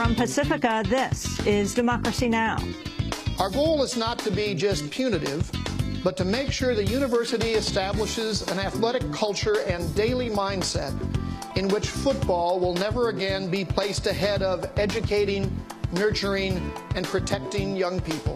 From Pacifica, this is Democracy Now! Our goal is not to be just punitive, but to make sure the university establishes an athletic culture and daily mindset in which football will never again be placed ahead of educating, nurturing, and protecting young people.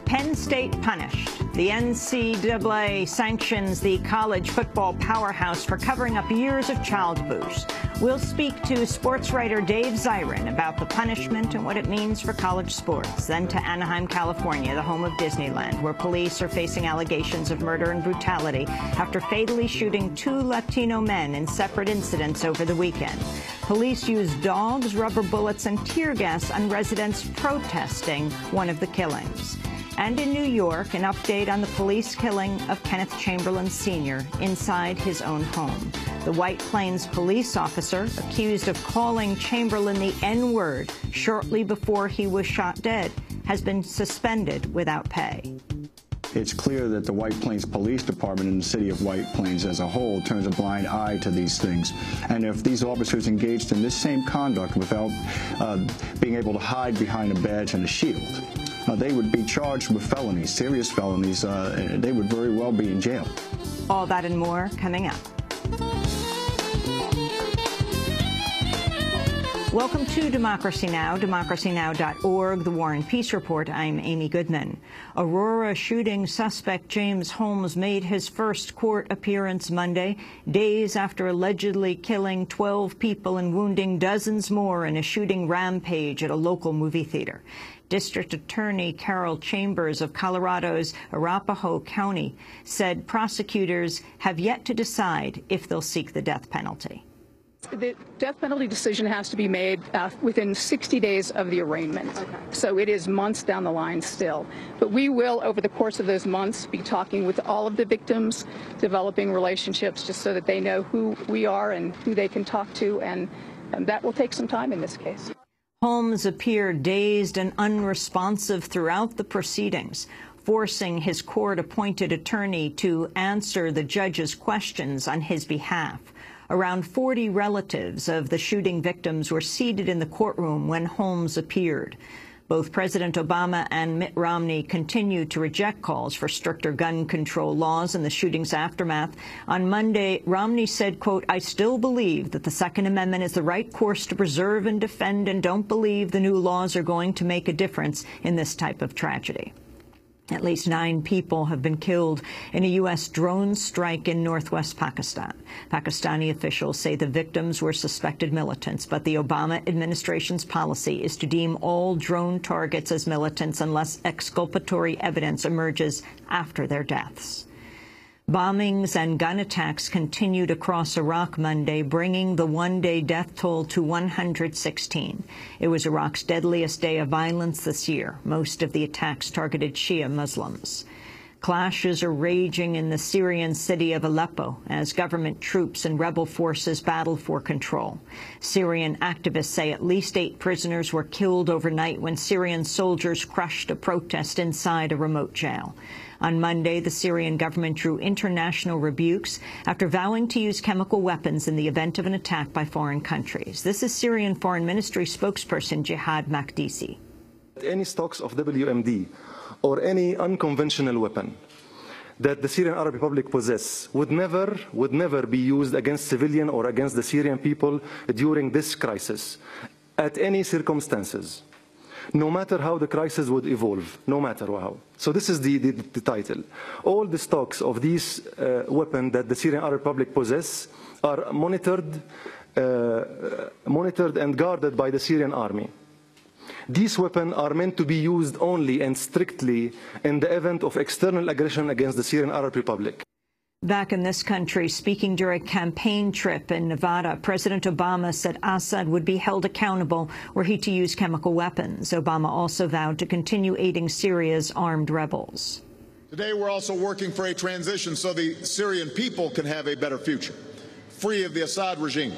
Penn State punished. The NCAA sanctions the college football powerhouse for covering up years of child abuse. We'll speak to sports writer Dave Zirin about the punishment and what it means for college sports. Then to Anaheim, California, the home of Disneyland, where police are facing allegations of murder and brutality after fatally shooting 2 Latino men in separate incidents over the weekend. Police used dogs, rubber bullets, and tear gas on residents protesting one of the killings. And in New York, an update on the police killing of Kenneth Chamberlain Sr. inside his own home. The White Plains police officer accused of calling Chamberlain the N-word shortly before he was shot dead has been suspended without pay. It's clear that the White Plains Police Department and the city of White Plains as a whole turns a blind eye to these things. And if these officers engaged in this same conduct without being able to hide behind a badge and a shield, they would be charged with felonies, serious felonies. They would very well be in jail. All that and more coming up. Welcome to Democracy Now!, democracynow.org, The War and Peace Report. I'm Amy Goodman. Aurora shooting suspect James Holmes made his first court appearance Monday, days after allegedly killing 12 people and wounding dozens more in a shooting rampage at a local movie theater. District Attorney Carol Chambers of Colorado's Arapahoe County said prosecutors have yet to decide if they'll seek the death penalty. The death penalty decision has to be made within 60 days of the arraignment. Okay. So it is months down the line still. But we will, over the course of those months, be talking with all of the victims, developing relationships just so that they know who we are and who they can talk to, and that will take some time in this case. Holmes appeared dazed and unresponsive throughout the proceedings, forcing his court-appointed attorney to answer the judge's questions on his behalf. Around 40 relatives of the shooting victims were seated in the courtroom when Holmes appeared. Both President Obama and Mitt Romney continued to reject calls for stricter gun control laws in the shooting's aftermath. On Monday, Romney said, quote, "I still believe that the Second Amendment is the right course to preserve and defend and don't believe the new laws are going to make a difference in this type of tragedy." At least 9 people have been killed in a U.S. drone strike in northwest Pakistan. Pakistani officials say the victims were suspected militants, but the Obama administration's policy is to deem all drone targets as militants unless exculpatory evidence emerges after their deaths. Bombings and gun attacks continued across Iraq Monday, bringing the one-day death toll to 116. It was Iraq's deadliest day of violence this year. Most of the attacks targeted Shia Muslims. Clashes are raging in the Syrian city of Aleppo as government troops and rebel forces battle for control. Syrian activists say at least 8 prisoners were killed overnight when Syrian soldiers crushed a protest inside a remote jail. On Monday, the Syrian government drew international rebukes after vowing to use chemical weapons in the event of an attack by foreign countries. This is Syrian Foreign Ministry spokesperson Jihad Makdisi. Any stocks of WMD or any unconventional weapon that the Syrian Arab Republic possess would never be used against civilian or against the Syrian people during this crisis, at any circumstances, no matter how the crisis would evolve, no matter how. So this is the title. All the stocks of these weapons that the Syrian Arab Republic possess are monitored and guarded by the Syrian army. These weapons are meant to be used only and strictly in the event of external aggression against the Syrian Arab Republic. Back in this country, speaking during a campaign trip in Nevada, President Obama said Assad would be held accountable were he to use chemical weapons. Obama also vowed to continue aiding Syria's armed rebels. Today, we're also working for a transition so the Syrian people can have a better future, free of the Assad regime.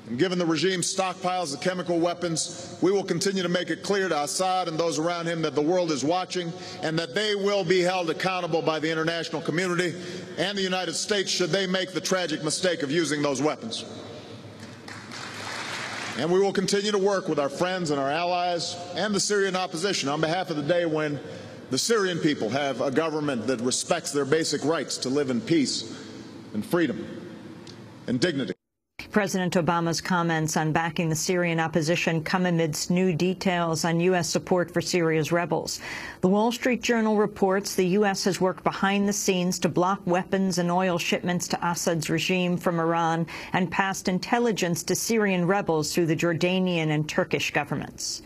And given the regime's stockpiles of chemical weapons, we will continue to make it clear to Assad and those around him that the world is watching and that they will be held accountable by the international community and the United States should they make the tragic mistake of using those weapons. And we will continue to work with our friends and our allies and the Syrian opposition on behalf of the day when the Syrian people have a government that respects their basic rights to live in peace and freedom and dignity. President Obama's comments on backing the Syrian opposition come amidst new details on U.S. support for Syria's rebels. The Wall Street Journal reports the U.S. has worked behind the scenes to block weapons and oil shipments to Assad's regime from Iran and passed intelligence to Syrian rebels through the Jordanian and Turkish governments.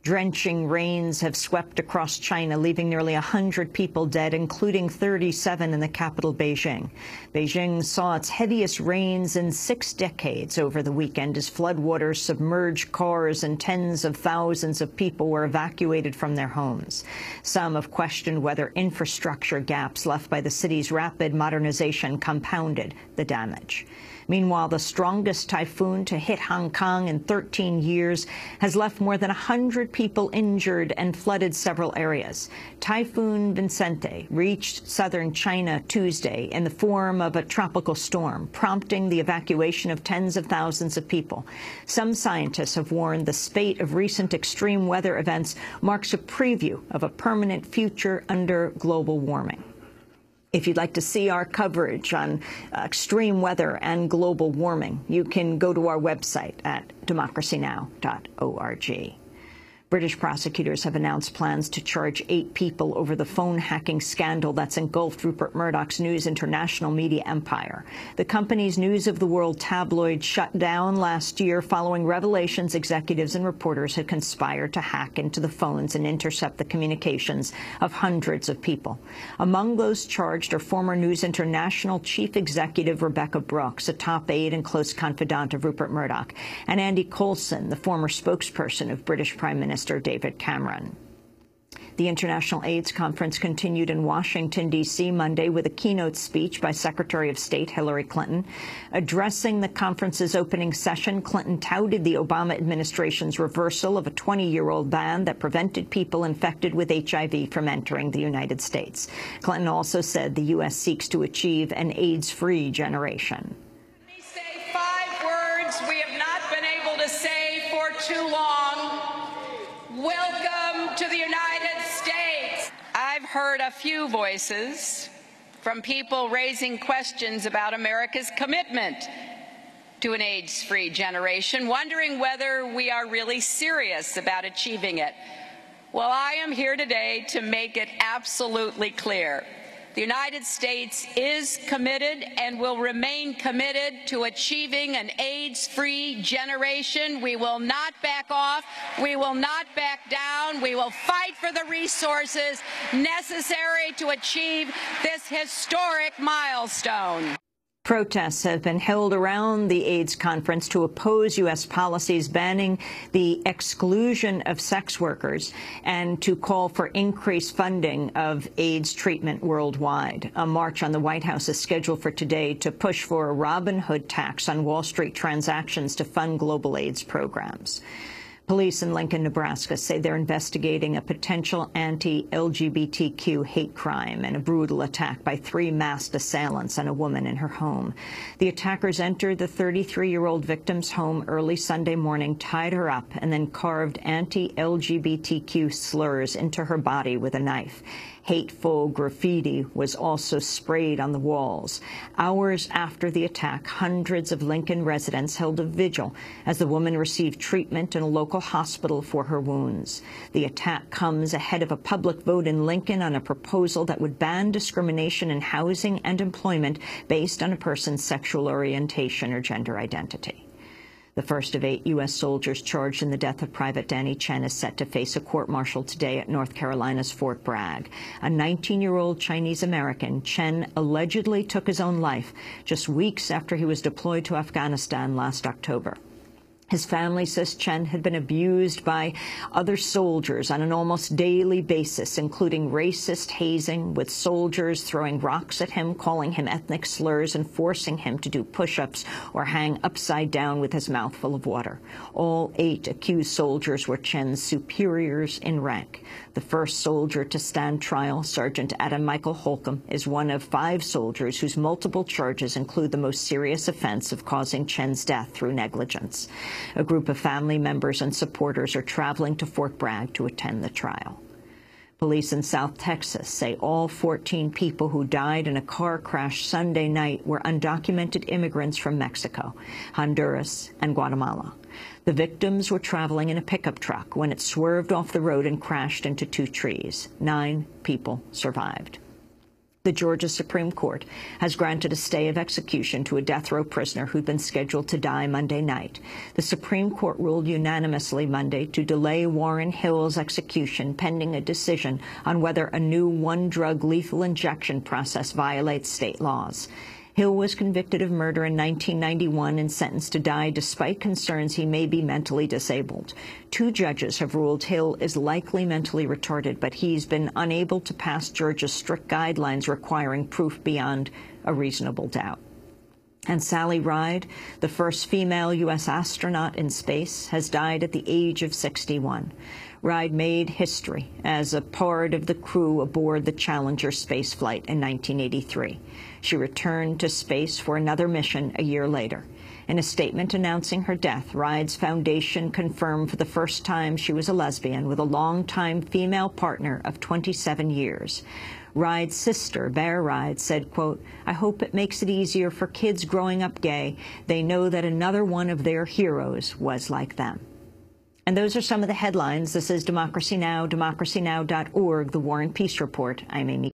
Drenching rains have swept across China, leaving nearly 100 people dead, including 37 in the capital, Beijing. Beijing saw its heaviest rains in 6 decades over the weekend as floodwaters submerged cars and tens of thousands of people were evacuated from their homes. Some have questioned whether infrastructure gaps left by the city's rapid modernization compounded the damage. Meanwhile, the strongest typhoon to hit Hong Kong in 13 years has left more than 100 people injured and flooded several areas. Typhoon Vincente reached southern China Tuesday in the form of a tropical storm, prompting the evacuation of tens of thousands of people. Some scientists have warned the spate of recent extreme weather events marks a preview of a permanent future under global warming. If you'd like to see our coverage on extreme weather and global warming, you can go to our website at democracynow.org. British prosecutors have announced plans to charge 8 people over the phone hacking scandal that's engulfed Rupert Murdoch's News International media empire. The company's News of the World tabloid shut down last year following revelations executives and reporters had conspired to hack into the phones and intercept the communications of hundreds of people. Among those charged are former News International chief executive Rebecca Brooks, a top aide and close confidant of Rupert Murdoch, and Andy Coulson, the former spokesperson of British Prime Minister David Cameron. The International AIDS Conference continued in Washington, D.C. Monday with a keynote speech by Secretary of State Hillary Clinton. Addressing the conference's opening session, Clinton touted the Obama administration's reversal of a 20-year-old ban that prevented people infected with HIV from entering the United States. Clinton also said the U.S. seeks to achieve an AIDS-free generation. Let me say 5 words we have not been able to say for too long. Welcome to the United States. I've heard a few voices from people raising questions about America's commitment to an AIDS-free generation, wondering whether we are really serious about achieving it. Well, I am here today to make it absolutely clear. The United States is committed and will remain committed to achieving an AIDS-free generation. We will not back off. We will not back down. We will fight for the resources necessary to achieve this historic milestone. Protests have been held around the AIDS conference to oppose U.S. policies banning the exclusion of sex workers and to call for increased funding of AIDS treatment worldwide. A march on the White House is scheduled for today to push for a Robin Hood tax on Wall Street transactions to fund global AIDS programs. Police in Lincoln, Nebraska say they're investigating a potential anti-LGBTQ hate crime and a brutal attack by 3 masked assailants on a woman in her home. The attackers entered the 33-year-old victim's home early Sunday morning, tied her up, and then carved anti-LGBTQ slurs into her body with a knife. Hateful graffiti was also sprayed on the walls. Hours after the attack, hundreds of Lincoln residents held a vigil as the woman received treatment in a local hospital for her wounds. The attack comes ahead of a public vote in Lincoln on a proposal that would ban discrimination in housing and employment based on a person's sexual orientation or gender identity. The first of 8 U.S. soldiers charged in the death of Private Danny Chen is set to face a court-martial today at North Carolina's Fort Bragg. A 19-year-old Chinese-American, Chen allegedly took his own life just weeks after he was deployed to Afghanistan last October. His family says Chen had been abused by other soldiers on an almost daily basis, including racist hazing, with soldiers throwing rocks at him, calling him ethnic slurs, and forcing him to do push-ups or hang upside down with his mouth full of water. All 8 accused soldiers were Chen's superiors in rank. The first soldier to stand trial, Sergeant Adam Michael Holcomb, is one of 5 soldiers whose multiple charges include the most serious offense of causing Chen's death through negligence. A group of family members and supporters are traveling to Fort Bragg to attend the trial. Police in South Texas say all 14 people who died in a car crash Sunday night were undocumented immigrants from Mexico, Honduras, and Guatemala. The victims were traveling in a pickup truck when it swerved off the road and crashed into 2 trees. 9 people survived. The Georgia Supreme Court has granted a stay of execution to a death row prisoner who'd been scheduled to die Monday night. The Supreme Court ruled unanimously Monday to delay Warren Hill's execution pending a decision on whether a new one-drug lethal injection process violates state laws. Hill was convicted of murder in 1991 and sentenced to die despite concerns he may be mentally disabled. 2 judges have ruled Hill is likely mentally retarded, but he's been unable to pass Georgia's strict guidelines requiring proof beyond a reasonable doubt. And Sally Ride, the first female U.S. astronaut in space, has died at the age of 61. Ride made history as a part of the crew aboard the Challenger spaceflight in 1983. She returned to space for another mission a year later. In a statement announcing her death, Ride's foundation confirmed for the first time she was a lesbian with a longtime female partner of 27 years. Ride's sister, Bear Ride, said, quote, "I hope it makes it easier for kids growing up gay. They know that another one of their heroes was like them." And those are some of the headlines. This is Democracy Now!, democracynow.org, The War and Peace Report. I'm Amy